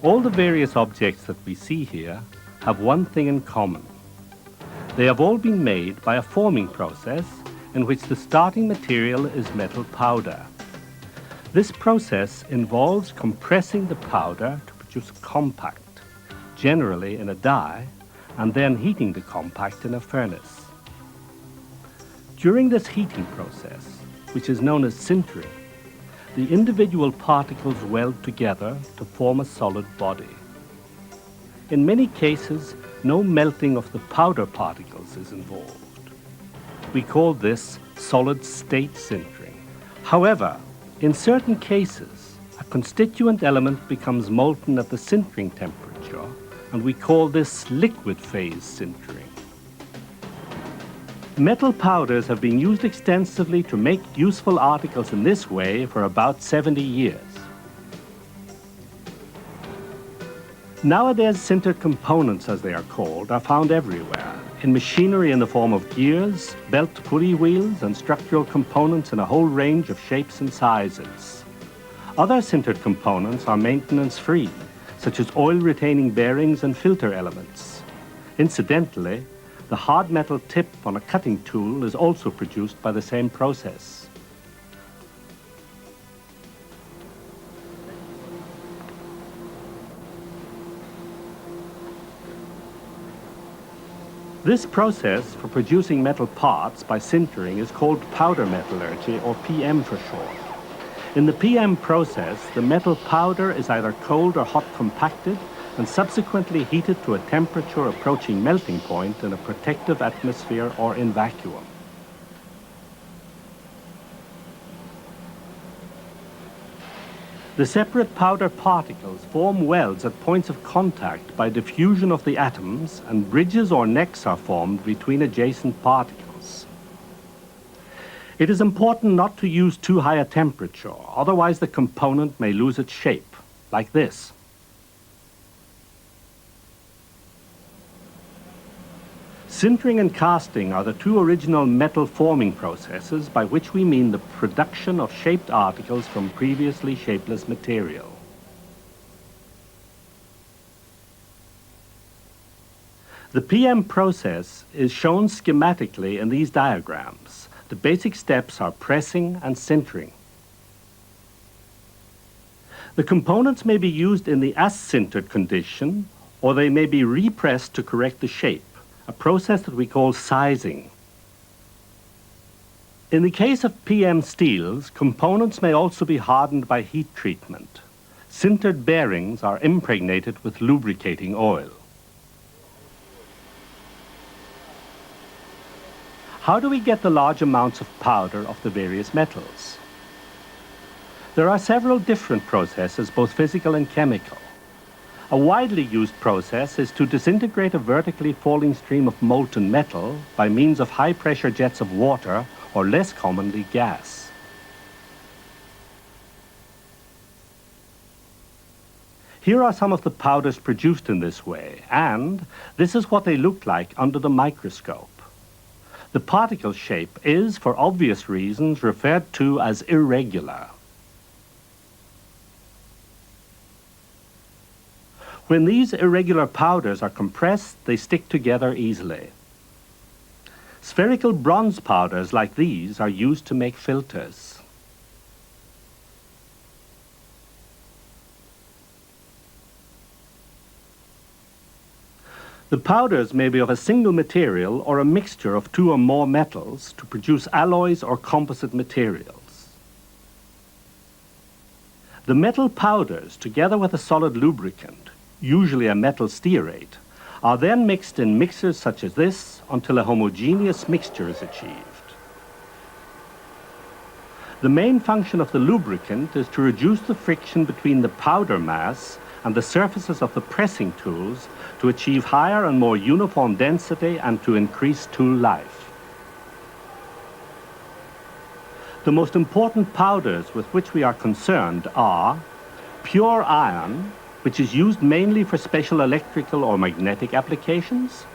All the various objects that we see here have one thing in common. They have all been made by a forming process in which the starting material is metal powder. This process involves compressing the powder to produce a compact, generally in a die, and then heating the compact in a furnace. During this heating process, which is known as sintering, the individual particles weld together to form a solid body. In many cases, no melting of the powder particles is involved. We call this solid-state sintering. However, in certain cases, a constituent element becomes molten at the sintering temperature, and we call this liquid phase sintering. Metal powders have been used extensively to make useful articles in this way for about 70 years. Nowadays, sintered components, as they are called, are found everywhere, in machinery in the form of gears, belt pulley wheels, and structural components in a whole range of shapes and sizes. Other sintered components are maintenance-free, such as oil-retaining bearings and filter elements. Incidentally, the hard metal tip on a cutting tool is also produced by the same process. This process for producing metal parts by sintering is called powder metallurgy, or PM for short. In the PM process, the metal powder is either cold or hot compacted and subsequently heated to a temperature approaching melting point in a protective atmosphere or in vacuum. The separate powder particles form welds at points of contact by diffusion of the atoms, and bridges or necks are formed between adjacent particles. It is important not to use too high a temperature, otherwise the component may lose its shape, like this. Sintering and casting are the two original metal forming processes by which we mean the production of shaped articles from previously shapeless material. The PM process is shown schematically in these diagrams. The basic steps are pressing and sintering. The components may be used in the as-sintered condition, or they may be repressed to correct the shape, a process that we call sizing. In the case of PM steels, components may also be hardened by heat treatment. Sintered bearings are impregnated with lubricating oil. How do we get the large amounts of powder of the various metals? There are several different processes, both physical and chemical. A widely used process is to disintegrate a vertically falling stream of molten metal by means of high-pressure jets of water, or less commonly gas. Here are some of the powders produced in this way, and this is what they look like under the microscope. The particle shape is, for obvious reasons, referred to as irregular. When these irregular powders are compressed, they stick together easily. Spherical bronze powders like these are used to make filters. The powders may be of a single material or a mixture of two or more metals to produce alloys or composite materials. The metal powders, together with a solid lubricant, usually a metal stearate, are then mixed in mixers such as this until a homogeneous mixture is achieved. The main function of the lubricant is to reduce the friction between the powder mass and the surfaces of the pressing tools to achieve higher and more uniform density and to increase tool life. The most important powders with which we are concerned are pure iron, which is used mainly for special electrical or magnetic applications,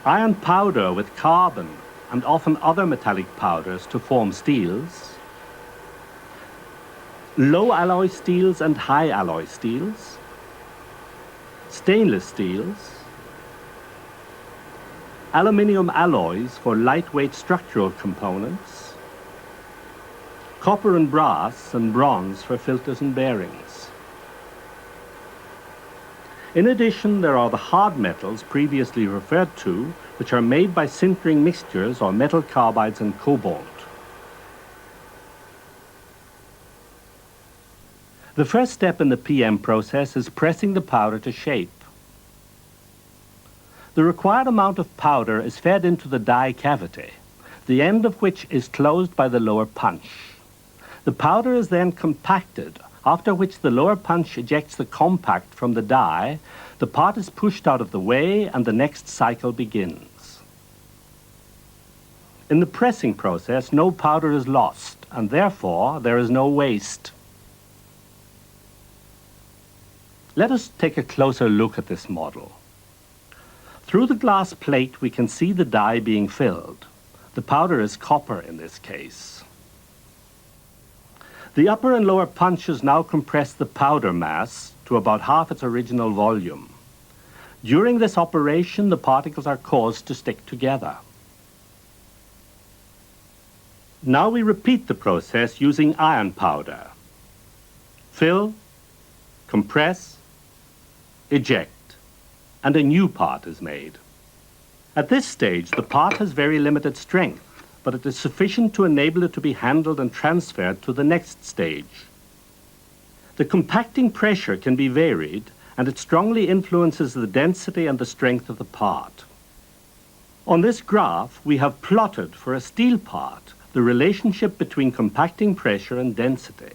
iron powder with carbon and often other metallic powders to form steels, low alloy steels and high alloy steels, stainless steels, aluminium alloys for lightweight structural components, copper and brass and bronze for filters and bearings. In addition, there are the hard metals previously referred to, which are made by sintering mixtures or metal carbides and cobalt. The first step in the PM process is pressing the powder to shape. The required amount of powder is fed into the die cavity, the end of which is closed by the lower punch. The powder is then compacted, after which the lower punch ejects the compact from the die, the part is pushed out of the way, and the next cycle begins. In the pressing process, no powder is lost, and therefore there is no waste. Let us take a closer look at this model. Through the glass plate, we can see the die being filled. The powder is copper in this case. The upper and lower punches now compress the powder mass to about half its original volume. During this operation, the particles are caused to stick together. Now we repeat the process using iron powder. Fill, compress, eject, and a new part is made. At this stage, the part has very limited strength, but it is sufficient to enable it to be handled and transferred to the next stage. The compacting pressure can be varied, and it strongly influences the density and the strength of the part. On this graph, we have plotted for a steel part the relationship between compacting pressure and density.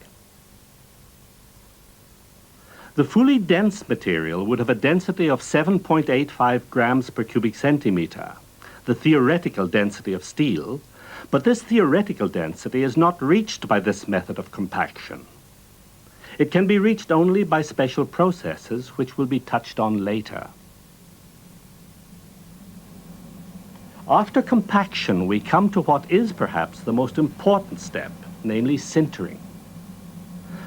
The fully dense material would have a density of 7.85 grams per cubic centimeter, the theoretical density of steel, but this theoretical density is not reached by this method of compaction. It can be reached only by special processes, which will be touched on later. After compaction, we come to what is perhaps the most important step, namely sintering.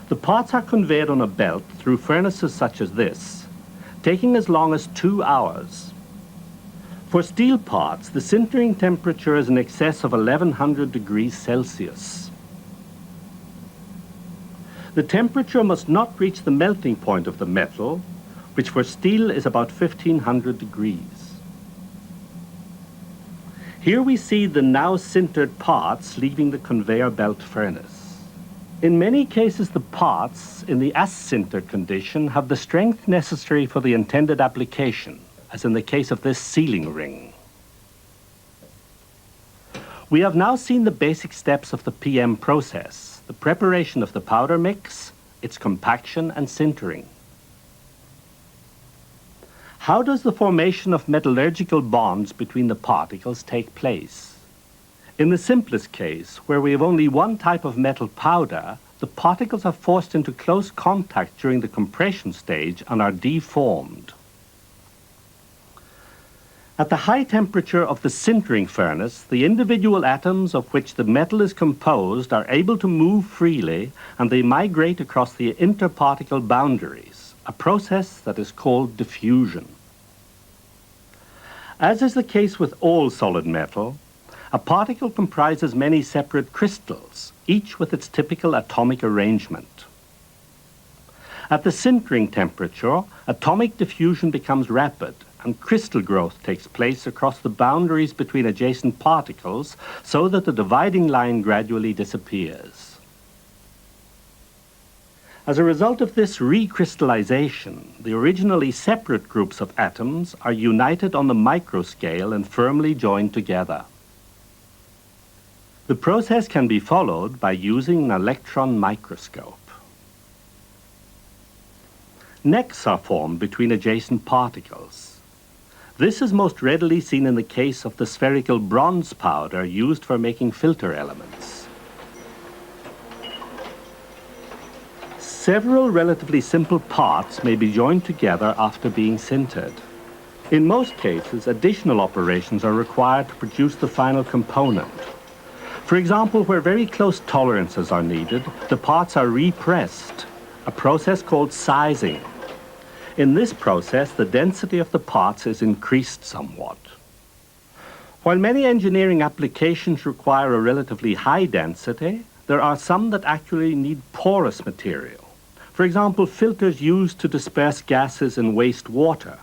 The parts are conveyed on a belt through furnaces such as this, taking as long as 2 hours. For steel parts, the sintering temperature is in excess of 1100 degrees Celsius. The temperature must not reach the melting point of the metal, which for steel is about 1500 degrees. Here we see the now sintered parts leaving the conveyor belt furnace. In many cases, the parts in the as-sintered condition have the strength necessary for the intended application, as in the case of this sealing ring. We have now seen the basic steps of the PM process, the preparation of the powder mix, its compaction and sintering. How does the formation of metallurgical bonds between the particles take place? In the simplest case, where we have only one type of metal powder, the particles are forced into close contact during the compression stage and are deformed. At the high temperature of the sintering furnace, the individual atoms of which the metal is composed are able to move freely, and they migrate across the interparticle boundaries, a process that is called diffusion. As is the case with all solid metal, a particle comprises many separate crystals, each with its typical atomic arrangement. At the sintering temperature, atomic diffusion becomes rapid, and crystal growth takes place across the boundaries between adjacent particles so that the dividing line gradually disappears. As a result of this recrystallization, the originally separate groups of atoms are united on the microscale and firmly joined together. The process can be followed by using an electron microscope. Necks are formed between adjacent particles. This is most readily seen in the case of the spherical bronze powder used for making filter elements. Several relatively simple parts may be joined together after being sintered. In most cases, additional operations are required to produce the final component. For example, where very close tolerances are needed, the parts are repressed, a process called sizing. In this process, the density of the parts is increased somewhat. While many engineering applications require a relatively high density, there are some that actually need porous material. For example, filters used to disperse gases in wastewater,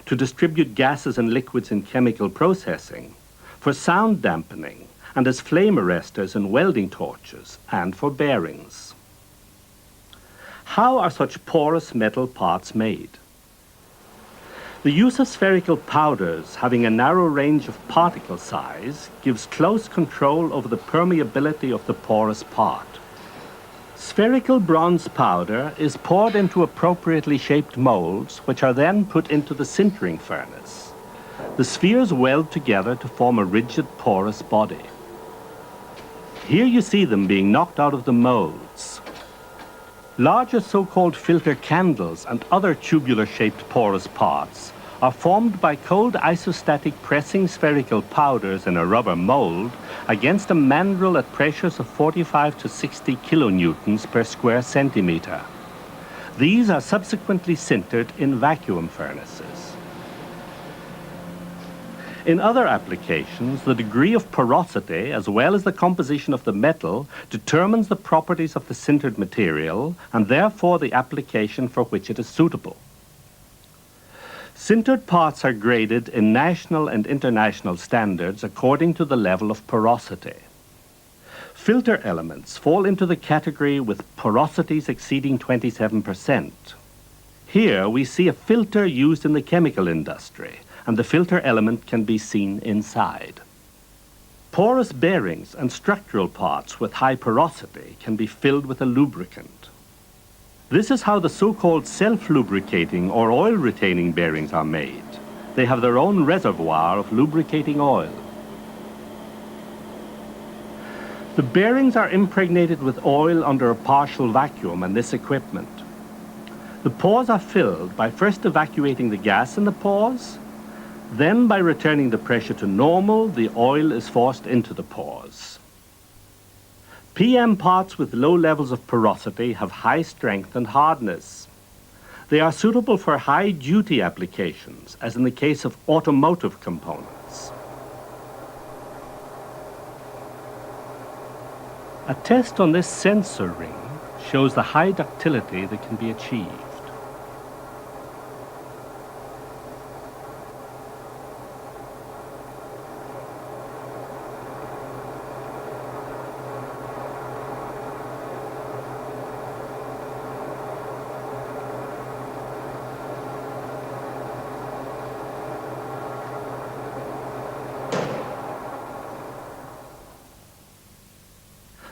to distribute gases and liquids in chemical processing, for sound dampening, and as flame arresters in welding torches, and for bearings. How are such porous metal parts made? The use of spherical powders having a narrow range of particle size gives close control over the permeability of the porous part. Spherical bronze powder is poured into appropriately shaped molds, which are then put into the sintering furnace. The spheres weld together to form a rigid, porous body. Here you see them being knocked out of the molds. Larger so-called filter candles and other tubular-shaped porous parts are formed by cold isostatic pressing spherical powders in a rubber mold against a mandrel at pressures of 45 to 60 kilonewtons per square centimeter. These are subsequently sintered in vacuum furnaces. In other applications, the degree of porosity, as well as the composition of the metal, determines the properties of the sintered material and therefore the application for which it is suitable. Sintered parts are graded in national and international standards according to the level of porosity. Filter elements fall into the category with porosities exceeding 27%. Here we see a filter used in the chemical industry, and the filter element can be seen inside. Porous bearings and structural parts with high porosity can be filled with a lubricant. This is how the so-called self-lubricating or oil-retaining bearings are made. They have their own reservoir of lubricating oil. The bearings are impregnated with oil under a partial vacuum in this equipment. The pores are filled by first evacuating the gas in the pores. Then, by returning the pressure to normal, the oil is forced into the pores. PM parts with low levels of porosity have high strength and hardness. They are suitable for high-duty applications, as in the case of automotive components. A test on this sensor ring shows the high ductility that can be achieved.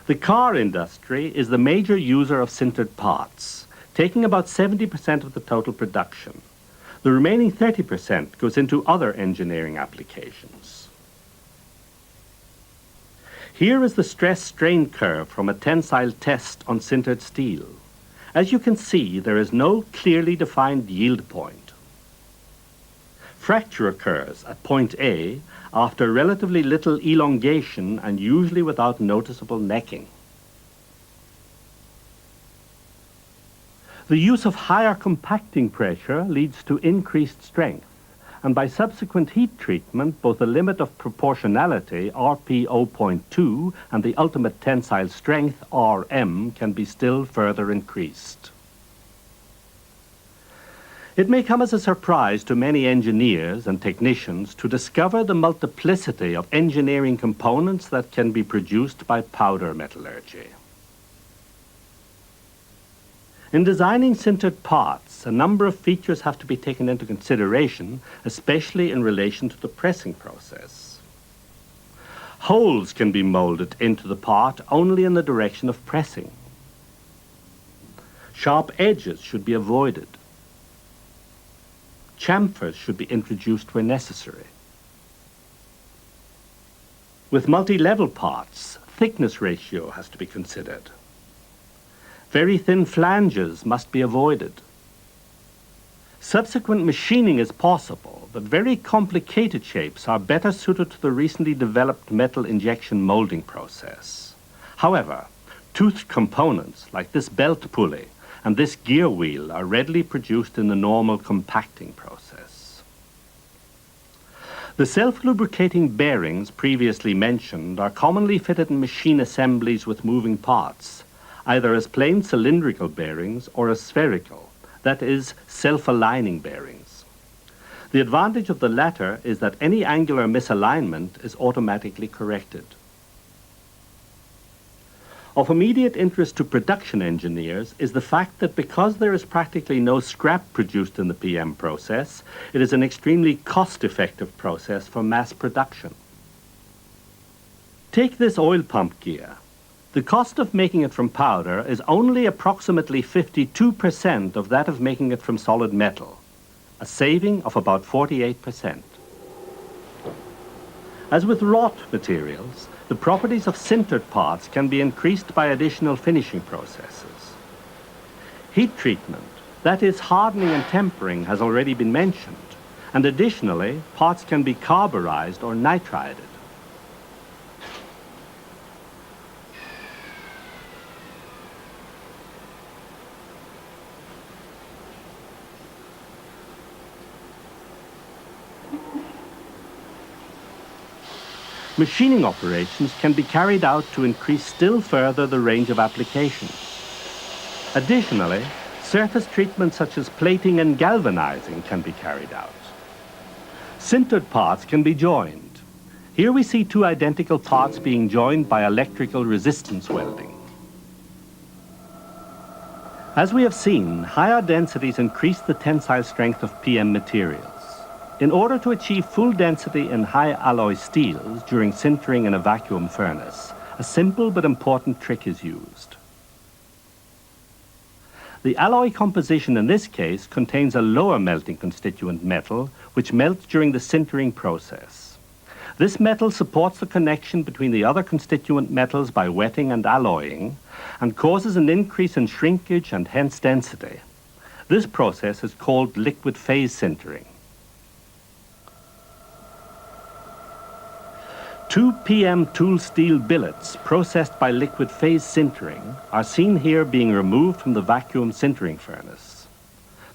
The car industry is the major user of sintered parts, taking about 70% of the total production. The remaining 30% goes into other engineering applications. Here is the stress-strain curve from a tensile test on sintered steel. As you can see, there is no clearly defined yield point. Fracture occurs at point A after relatively little elongation and usually without noticeable necking. The use of higher compacting pressure leads to increased strength, and by subsequent heat treatment, both the limit of proportionality, RP 0.2, and the ultimate tensile strength, RM, can be still further increased. It may come as a surprise to many engineers and technicians to discover the multiplicity of engineering components that can be produced by powder metallurgy. In designing sintered parts, a number of features have to be taken into consideration, especially in relation to the pressing process. Holes can be molded into the part only in the direction of pressing. Sharp edges should be avoided. Chamfers should be introduced where necessary. With multi-level parts, thickness ratio has to be considered. Very thin flanges must be avoided. Subsequent machining is possible, but very complicated shapes are better suited to the recently developed metal injection molding process. However, toothed components like this belt pulley and this gear wheel are readily produced in the normal compacting process. The self-lubricating bearings previously mentioned are commonly fitted in machine assemblies with moving parts, either as plain cylindrical bearings or as spherical, that is, self-aligning bearings. The advantage of the latter is that any angular misalignment is automatically corrected. Of immediate interest to production engineers is the fact that because there is practically no scrap produced in the PM process, it is an extremely cost-effective process for mass production. Take this oil pump gear. The cost of making it from powder is only approximately 52% of that of making it from solid metal, a saving of about 48%. As with wrought materials, the properties of sintered parts can be increased by additional finishing processes. Heat treatment, that is hardening and tempering, has already been mentioned, and additionally, parts can be carburized or nitrided. Machining operations can be carried out to increase still further the range of applications. Additionally, surface treatments such as plating and galvanizing can be carried out. Sintered parts can be joined. Here we see two identical parts being joined by electrical resistance welding. As we have seen, higher densities increase the tensile strength of PM materials. In order to achieve full density in high alloy steels during sintering in a vacuum furnace, a simple but important trick is used. The alloy composition in this case contains a lower melting constituent metal, which melts during the sintering process. This metal supports the connection between the other constituent metals by wetting and alloying, and causes an increase in shrinkage and hence density. This process is called liquid phase sintering. 2 PM tool steel billets processed by liquid phase sintering are seen here being removed from the vacuum sintering furnace.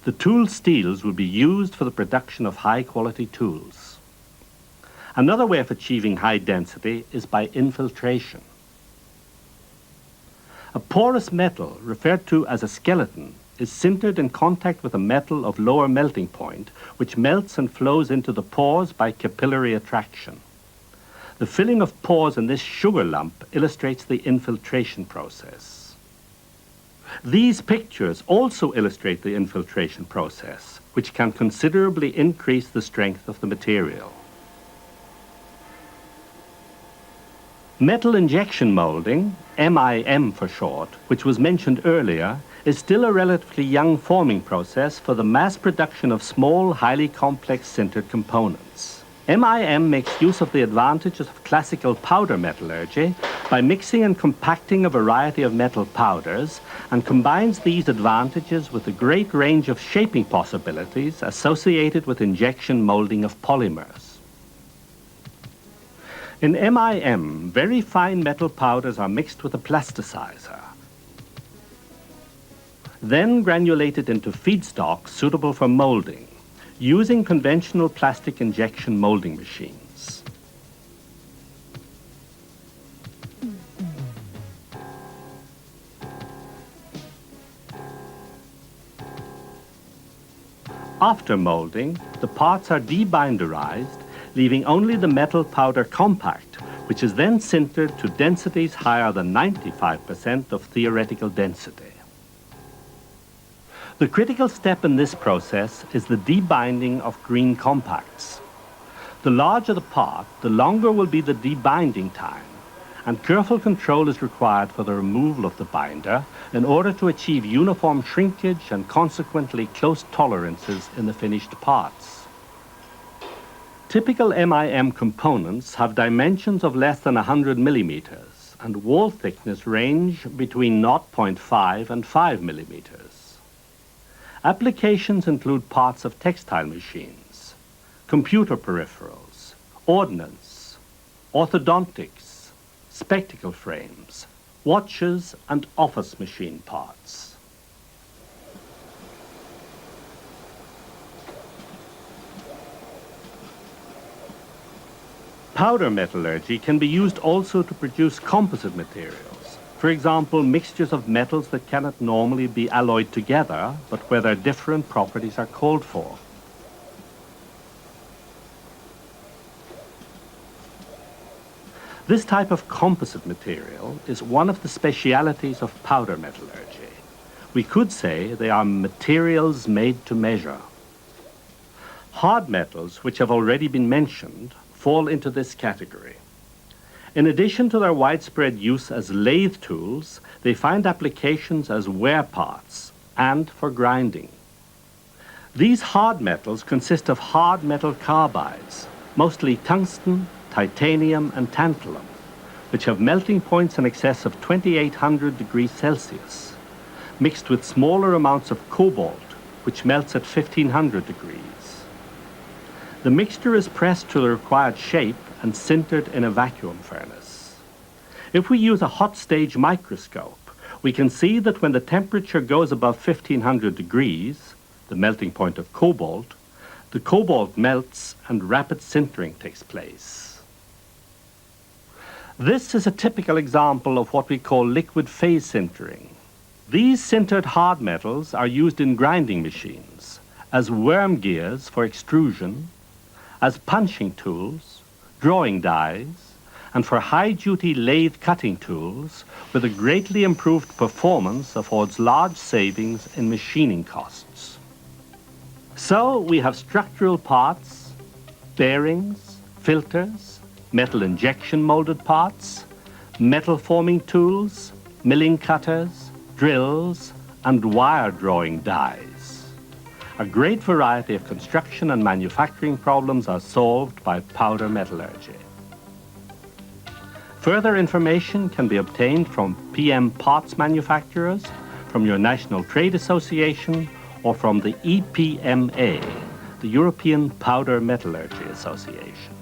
The tool steels will be used for the production of high-quality tools. Another way of achieving high density is by infiltration. A porous metal, referred to as a skeleton, is sintered in contact with a metal of lower melting point, which melts and flows into the pores by capillary attraction. The filling of pores in this sugar lump illustrates the infiltration process. These pictures also illustrate the infiltration process, which can considerably increase the strength of the material. Metal injection molding, MIM for short, which was mentioned earlier, is still a relatively young forming process for the mass production of small, highly complex sintered components. MIM makes use of the advantages of classical powder metallurgy by mixing and compacting a variety of metal powders and combines these advantages with a great range of shaping possibilities associated with injection molding of polymers. In MIM, very fine metal powders are mixed with a plasticizer, then granulated into feedstock suitable for molding, using conventional plastic injection molding machines. After molding, the parts are debinderized, leaving only the metal powder compact, which is then sintered to densities higher than 95% of theoretical density. The critical step in this process is the debinding of green compacts. The larger the part, the longer will be the debinding time, and careful control is required for the removal of the binder in order to achieve uniform shrinkage and consequently close tolerances in the finished parts. Typical MIM components have dimensions of less than 100 millimeters, and wall thickness range between 0.5 and 5 millimeters. Applications include parts of textile machines, computer peripherals, ordnance, orthodontics, spectacle frames, watches and office machine parts. Powder metallurgy can be used also to produce composite materials. For example, mixtures of metals that cannot normally be alloyed together, but where their different properties are called for. This type of composite material is one of the specialities of powder metallurgy. We could say they are materials made to measure. Hard metals, which have already been mentioned, fall into this category. In addition to their widespread use as lathe tools, they find applications as wear parts and for grinding. These hard metals consist of hard metal carbides, mostly tungsten, titanium and tantalum, which have melting points in excess of 2800 degrees Celsius, mixed with smaller amounts of cobalt, which melts at 1500 degrees. The mixture is pressed to the required shape and sintered in a vacuum furnace. If we use a hot stage microscope, we can see that when the temperature goes above 1500 degrees, the melting point of cobalt, the cobalt melts and rapid sintering takes place. This is a typical example of what we call liquid phase sintering. These sintered hard metals are used in grinding machines, as worm gears for extrusion, as punching tools, drawing dies, and for high-duty lathe cutting tools with a greatly improved performance affords large savings in machining costs. So we have structural parts, bearings, filters, metal injection molded parts, metal forming tools, milling cutters, drills, and wire drawing dies. A great variety of construction and manufacturing problems are solved by powder metallurgy. Further information can be obtained from PM parts manufacturers, from your National Trade Association, or from the EPMA, the European Powder Metallurgy Association.